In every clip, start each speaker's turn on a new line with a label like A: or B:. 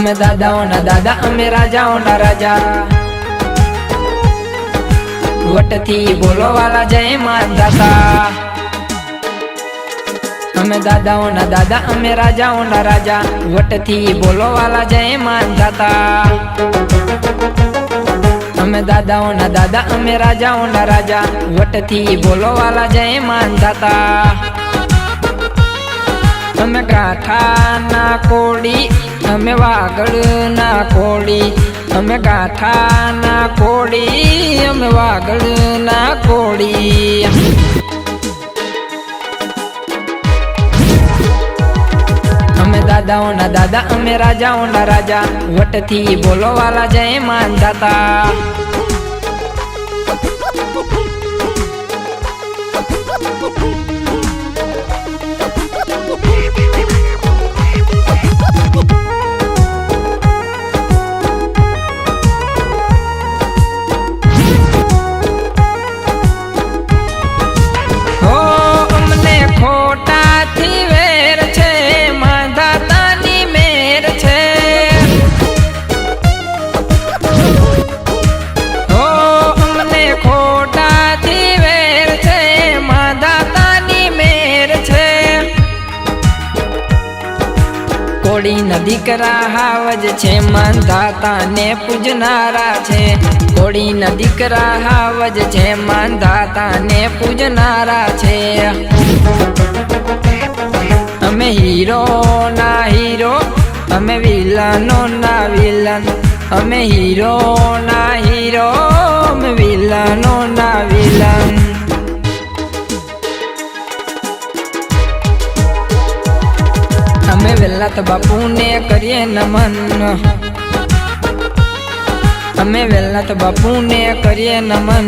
A: અમે દાદાઓના દાદા અમે રાજાઓના રાજા વટથી બોલો વાલા જય માંધાતા અમે દાદાઓના દાદા અમે રાજાઓના રાજા વટથી બોલો વાલા જય માંધાતા અમે દાદાઓના દાદા અમે રાજાઓના રાજા વટથી બોલો વાલા જય માંધાતા અમે ગાંઠાના કોડી અમે વાગડના કોડી અમે ગાંઠાના કોડી અમે વાગડના કોડી અમે દાદાઓના દાદા અમે રાજાઓના રાજા વટથી બોલો વાલા જય માંધાતા કોડીના દીકરા હાવજ છે માંધાતા ને પૂજનારા છે કોડીના દીકરા હાવજ છે માંધાતા ને પૂજનારા છે અમે હીરો ના હીરો અમે વિલનો ના વિલન અમે હીરો ના હીરો અમે વિલનો ના વિલન અમે વેલાત બાપુને કરીએ નમન અમે વેલાત બાપુને કરીએ નમન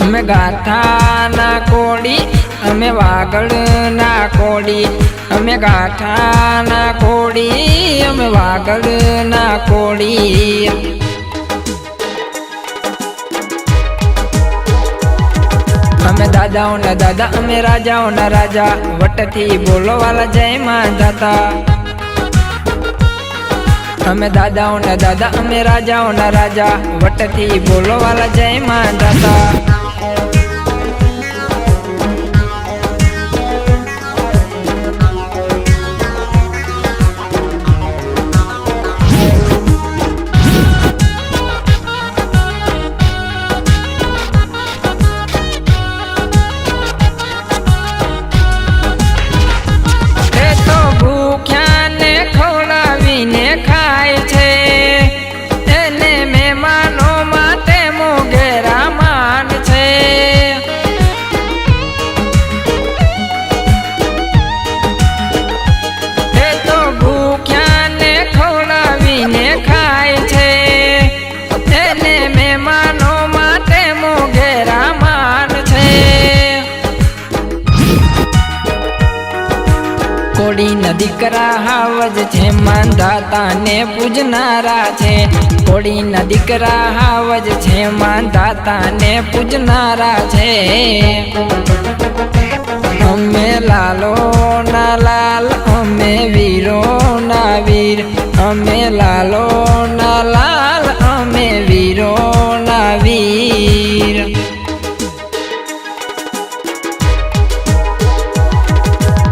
A: અમે ગાંઠાના કોડી અમે વાગડના કોડી અમે ગાંઠાના કોડી અમે વાગડના કોડી અમે દાદાઓના દાદા અમે રાજાઓના રાજા વટથી બોલો વાલા જય માંધાતા અમે દાદાઓના દાદા અમે રાજાઓના રાજા વટથી બોલો વાલા જય માંધાતા કોડીના દીકરા હાવજ છે માંધાતા ને પૂજનારા છે કોડીના દીકરા હાવજ છે માંધાતા ને પૂજનારા છે અમે લાલો ના લાલ અમે વીરો ના વીર અમે લાલો ના લાલ અમે વીરો ના વીર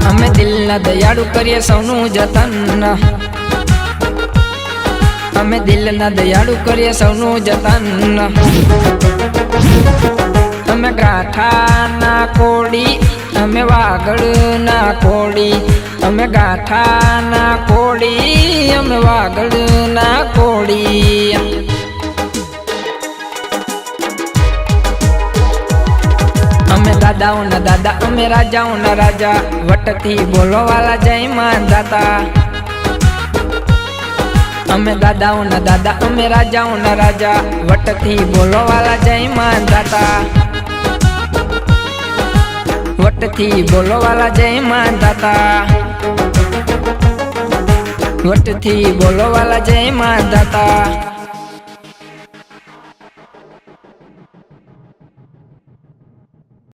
A: અમે દિલના દયાળુ કરીએ સૌનું જતન અમે દિલના દયાળુ કરીએ સૌનું જતન અમે ગાંઠાના કોડી અમે વાગડના કોડી અમે ગાંઠાના કોડી અમે વાગડના કોડી અમે દાદાઓના દાદા અમે રાજાઓના રાજા વટથી બોલો વાલા જય માંધાતા અમે દાદાઓના દાદા અમે રાજાઓના રાજા વટથી બોલો વાલા જય માંધાતા વટથી બોલો વાલા જય માંધાતા વટથી બોલો વાલા જય માંધાતા